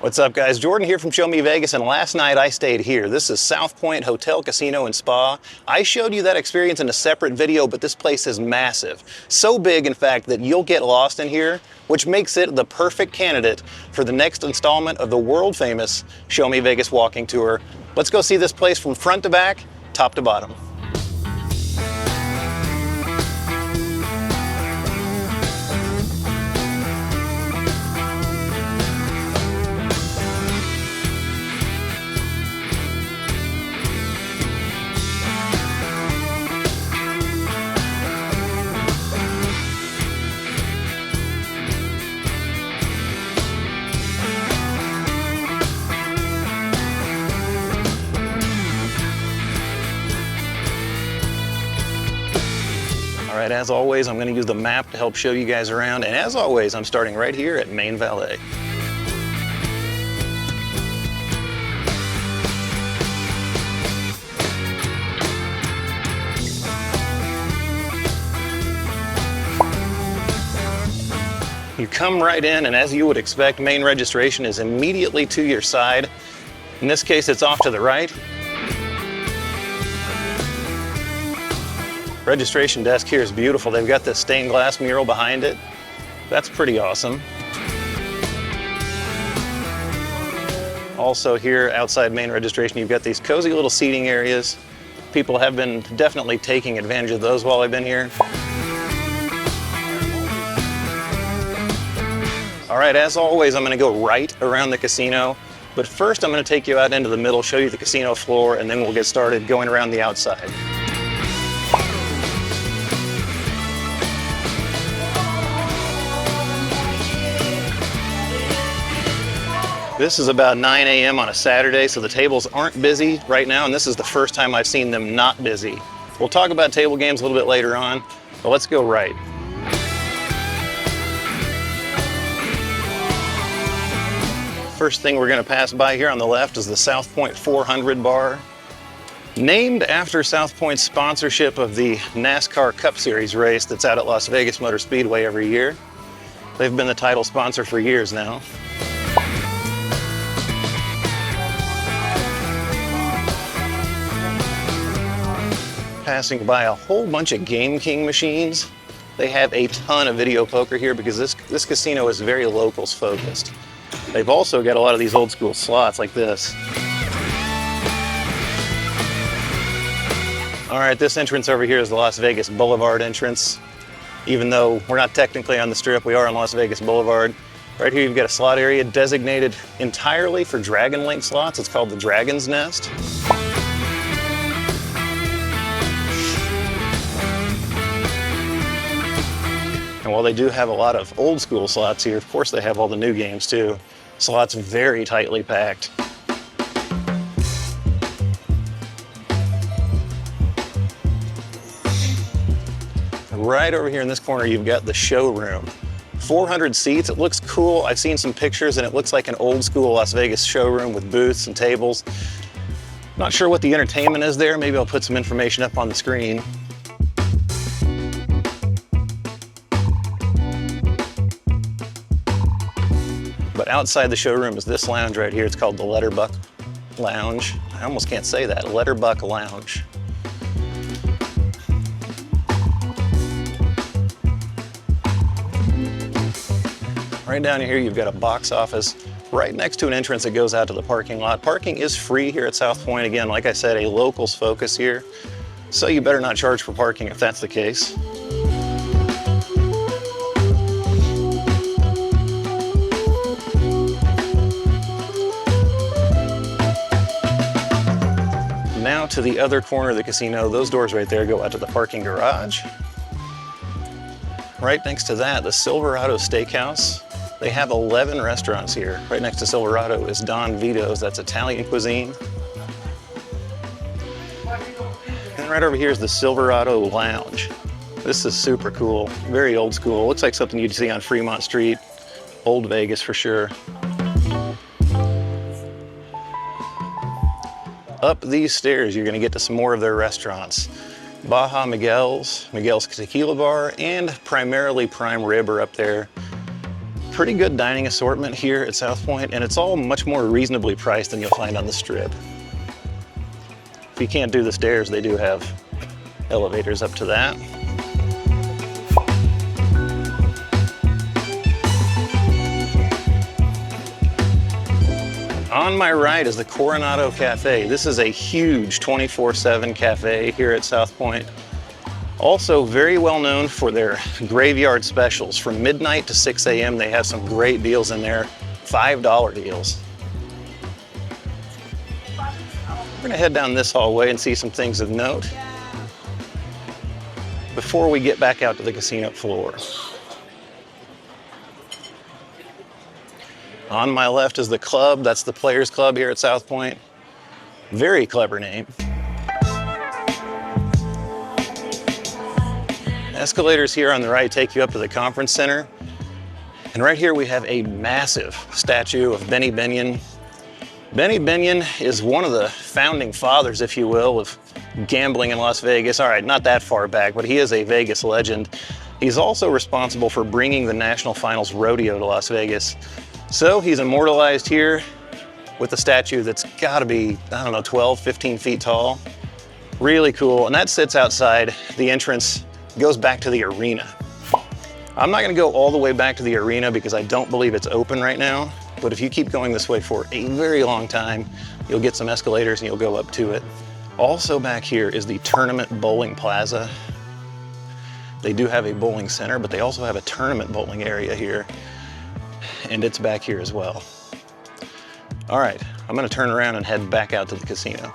What's up, guys? Jordan here from Show Me Vegas, and last night I stayed here. This is South Point Hotel, Casino, and Spa. I showed you that experience in a separate video, but this place is massive. So big, in fact, that you'll get lost in here, which makes it the perfect candidate for the next installment of the world-famous Show Me Vegas walking tour. Let's go see this place from front to back, top to bottom. All right, as always, I'm going to use the map to help show you guys around, and as always, I'm starting right here at Main Valet. You come right in, and as you would expect, main registration is immediately to your side. In this case, it's off to the right. Registration desk here is beautiful. They've got this stained glass mural behind it. That's pretty awesome. Also here outside main registration, you've got these cozy little seating areas. People have been definitely taking advantage of those while I've been here. All right, as always, I'm gonna go right around the casino, but first I'm gonna take you out into the middle, show you the casino floor, and then we'll get started going around the outside. This is about 9 a.m. on a Saturday, so the tables aren't busy right now, and this is the first time I've seen them not busy. We'll talk about table games a little bit later on, but let's go right. First thing we're going to pass by here on the left is the South Point 400 bar. Named after South Point's sponsorship of the NASCAR Cup Series race that's out at Las Vegas Motor Speedway every year. They've been the title sponsor for years now. Passing by a whole bunch of Game King machines. They have a ton of video poker here because this casino is very locals focused. They've also got a lot of these old school slots like this. All right, this entrance over here is the Las Vegas Boulevard entrance. Even though we're not technically on the Strip, we are on Las Vegas Boulevard. Right here you've got a slot area designated entirely for Dragon Link slots. It's called the Dragon's Nest. And while they do have a lot of old school slots here, of course they have all the new games too. Slots very tightly packed. Right over here in this corner, you've got the showroom. 400 seats, it looks cool. I've seen some pictures and it looks like an old school Las Vegas showroom with booths and tables. Not sure what the entertainment is there. Maybe I'll put some information up on the screen. But outside the showroom is this lounge right here. It's called the Letterbuck Lounge. I almost can't say that, Letterbuck Lounge. Right down here, you've got a box office right next to an entrance that goes out to the parking lot. Parking is free here at South Point. Again, like I said, a locals focus here. So you better not charge for parking if that's the case. Now to the other corner of the casino. Those doors right there go out to the parking garage. Right next to that, the Silverado Steakhouse. They have 11 restaurants here. Right next to Silverado is Don Vito's, that's Italian cuisine. And right over here is the Silverado Lounge. This is super cool, very old school. Looks like something you'd see on Fremont Street. Old Vegas for sure. Up these stairs, you're gonna get to some more of their restaurants. Baja Miguel's Tequila Bar, and primarily Prime Rib are up there. Pretty good dining assortment here at South Point, and it's all much more reasonably priced than you'll find on the Strip. If you can't do the stairs, they do have elevators up to that. On my right is the Coronado Cafe. This is a huge 24/7 cafe here at South Point. Also very well known for their graveyard specials. From midnight to 6 a.m. they have some great deals in there, $5 deals. We're gonna head down this hallway and see some things of note before we get back out to the casino floor. On my left is the club. That's the Players Club here at South Point. Very clever name. Escalators here on the right take you up to the conference center. And right here we have a massive statue of Benny Binion. Benny Binion is one of the founding fathers, if you will, of gambling in Las Vegas. All right, not that far back, but he is a Vegas legend. He's also responsible for bringing the National Finals Rodeo to Las Vegas. So he's immortalized here with a statue that's gotta be, I don't know, 12, 15 feet tall. Really cool, and that sits outside the entrance, goes back to the arena. I'm not gonna go all the way back to the arena because I don't believe it's open right now, but if you keep going this way for a very long time, you'll get some escalators and you'll go up to it. Also back here is the Tournament Bowling Plaza. They do have a bowling center, but they also have a tournament bowling area here, and it's back here as well. All right, I'm gonna turn around and head back out to the casino.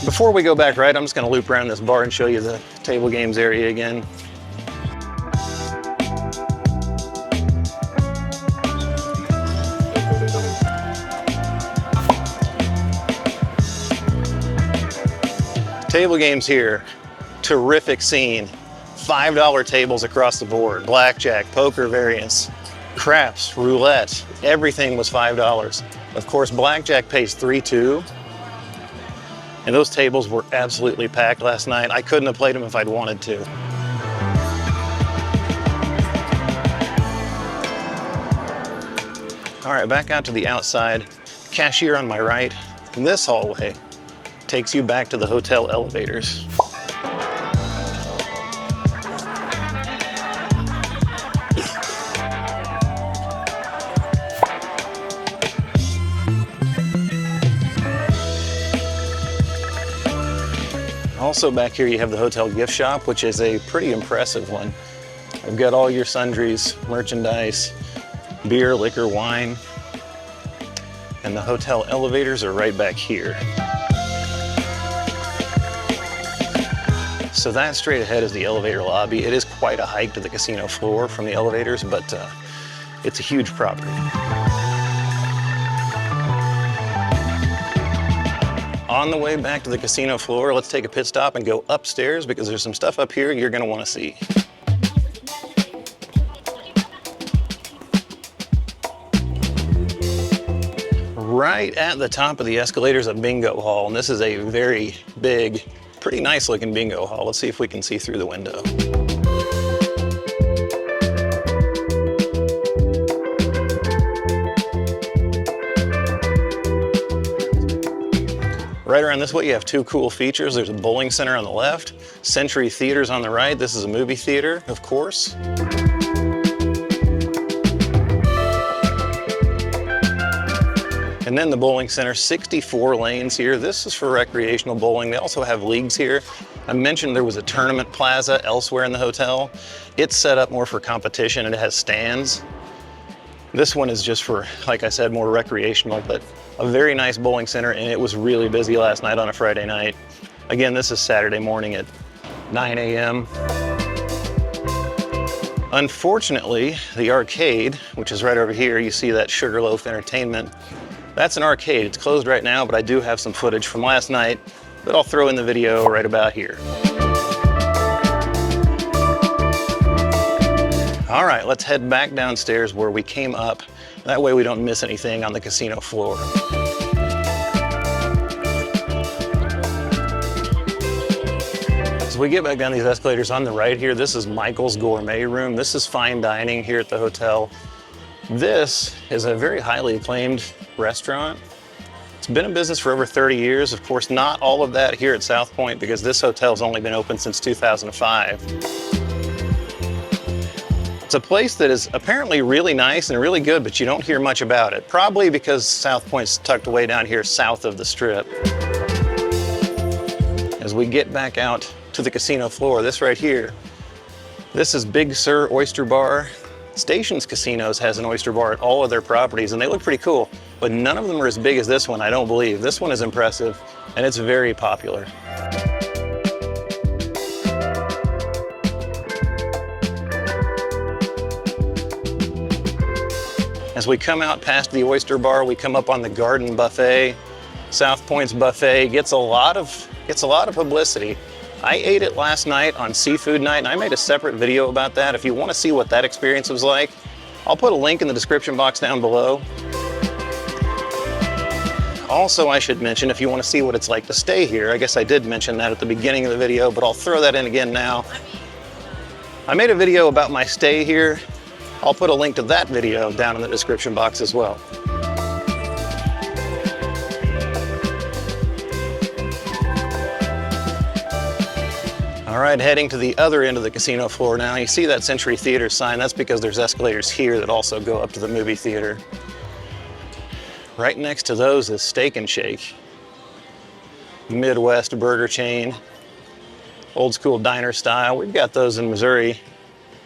Before we go back right, I'm just gonna loop around this bar and show you the table games area again. Table games here, terrific scene. $5 tables across the board, blackjack, poker variants, craps, roulette, everything was $5. Of course, blackjack pays $3.2. And those tables were absolutely packed last night. I couldn't have played them if I'd wanted to. All right, back out to the outside. Cashier on my right. And this hallway takes you back to the hotel elevators. Also back here you have the hotel gift shop, which is a pretty impressive one. I've got all your sundries, merchandise, beer, liquor, wine, and the hotel elevators are right back here. So that straight ahead is the elevator lobby. It is quite a hike to the casino floor from the elevators, but it's a huge property. On the way back to the casino floor, let's take a pit stop and go upstairs because there's some stuff up here you're gonna wanna see. Right at the top of the escalators, a bingo hall, and this is a very big, pretty nice looking bingo hall. Let's see if we can see through the window. Right around this way, you have two cool features. There's a bowling center on the left, Century Theater's on the right. This is a movie theater, of course. And then the bowling center, 64 lanes here. This is for recreational bowling. They also have leagues here. I mentioned there was a tournament plaza elsewhere in the hotel. It's set up more for competition and it has stands. This one is just for, like I said, more recreational, but a very nice bowling center, and it was really busy last night on a Friday night. Again, this is Saturday morning at 9 a.m. Unfortunately, the arcade, which is right over here, you see that Sugarloaf Entertainment. That's an arcade. It's closed right now, but I do have some footage from last night that I'll throw in the video right about here. All right, let's head back downstairs where we came up. That way we don't miss anything on the casino floor. As we get back down these escalators on the right here, this is Michael's Gourmet Room. This is fine dining here at the hotel. This is a very highly acclaimed restaurant. It's been in business for over 30 years. Of course, not all of that here at South Point because this hotel's only been open since 2005. It's a place that is apparently really nice and really good, but you don't hear much about it. Probably because South Point's tucked away down here south of the Strip. As we get back out to the casino floor, this right here, this is Big Sur Oyster Bar. Stations Casinos has an oyster bar at all of their properties, and they look pretty cool, but none of them are as big as this one, I don't believe. This one is impressive, and it's very popular. As we come out past the oyster bar, we come up on the Garden Buffet. South Point's buffet gets a lot of publicity. I ate it last night on seafood night, and I made a separate video about that. If you want to see what that experience was like, I'll put a link in the description box down below. Also, I should mention, if you want to see what it's like to stay here, I guess I did mention that at the beginning of the video, but I'll throw that in again now. I made a video about my stay here. I'll put a link to that video down in the description box as well. All right, heading to the other end of the casino floor now. You see that Century Theater sign? That's because there's escalators here that also go up to the movie theater. Right next to those is Steak and Shake, Midwest burger chain, old school diner style. We've got those in Missouri,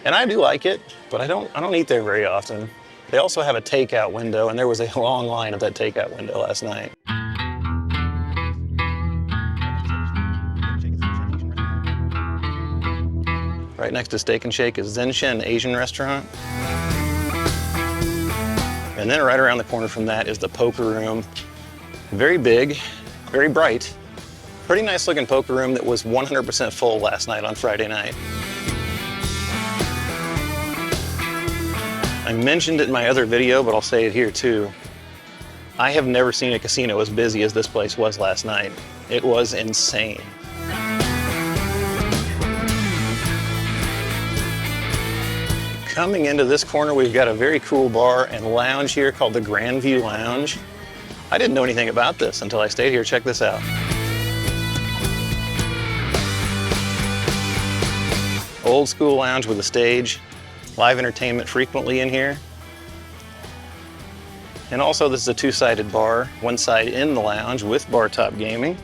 and I do like it, but I don't eat there very often. They also have a takeout window, and there was a long line at that takeout window last night. Right next to Steak and Shake is Zenshin Asian restaurant. And then right around the corner from that is the poker room. Very big, very bright. Pretty nice looking poker room that was 100% full last night on Friday night. I mentioned it in my other video, but I'll say it here too. I have never seen a casino as busy as this place was last night. It was insane. Coming into this corner, we've got a very cool bar and lounge here called the Grandview Lounge. I didn't know anything about this until I stayed here. Check this out. Old school lounge with a stage, live entertainment frequently in here. And also this is a two-sided bar, one side in the lounge with bar top gaming.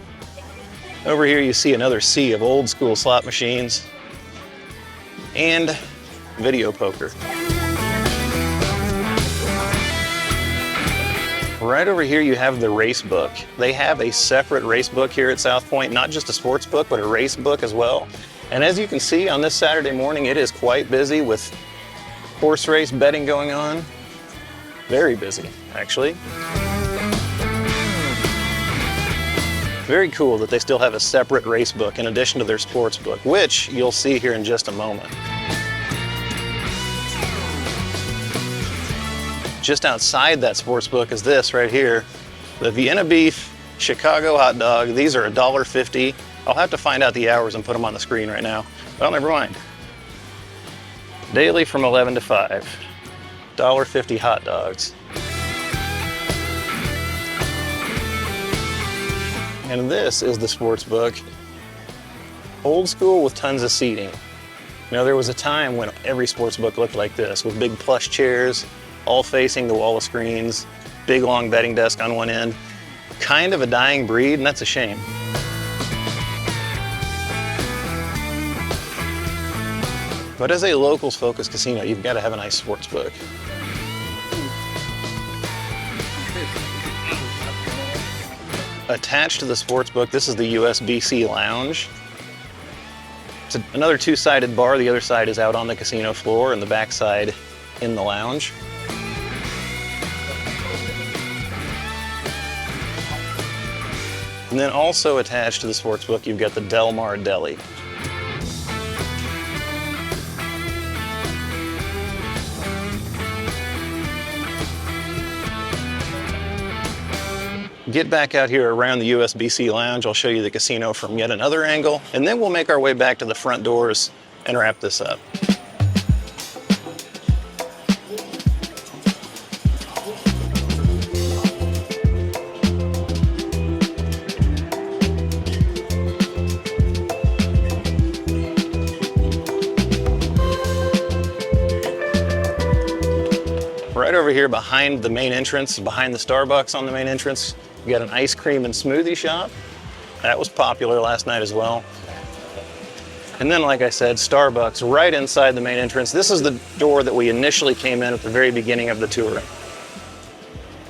Over here you see another sea of old school slot machines and video poker. Right over here you have the race book. They have a separate race book here at South Point, not just a sports book, but a race book as well. And as you can see on this Saturday morning, it is quite busy with horse race betting going on. Very busy, actually. Very cool that they still have a separate race book in addition to their sports book, which you'll see here in just a moment. Just outside that sports book is this right here, the Vienna Beef Chicago hot dog. These are $1.50. I'll have to find out the hours and put them on the screen right now. Well, never mind. Daily from 11 to 5. $1.50 hot dogs. And this is the sports book. Old school with tons of seating. You know, there was a time when every sports book looked like this, with big plush chairs, all facing the wall of screens, big long betting desk on one end. Kind of a dying breed, and that's a shame. But as a locals focused casino, you've got to have a nice sports book. Attached to the sports book, this is the USBC Lounge. It's another two-sided bar. The other side is out on the casino floor and the back side in the lounge. And then also attached to the sportsbook, you've got the Del Mar Deli. get back out here around the USB-C lounge. I'll show you the casino from yet another angle, and then we'll make our way back to the front doors and wrap this up. Right over here behind the main entrance, behind the Starbucks on the main entrance, we got an ice cream and smoothie shop. That was popular last night as well. And then, like I said, Starbucks right inside the main entrance. This is the door that we initially came in at the very beginning of the tour.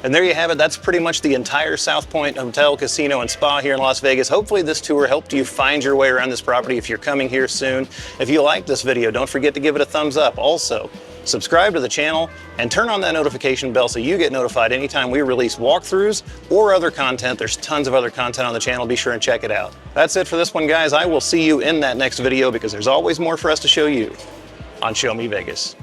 And there you have it. That's pretty much the entire South Point Hotel, Casino, and Spa here in Las Vegas. Hopefully this tour helped you find your way around this property if you're coming here soon. If you liked this video, don't forget to give it a thumbs up. Also, subscribe to the channel and turn on that notification bell so you get notified anytime we release walkthroughs or other content. There's tons of other content on the channel. Be sure and check it out. That's it for this one, guys. I will see you in that next video because there's always more for us to show you on Show Me Vegas.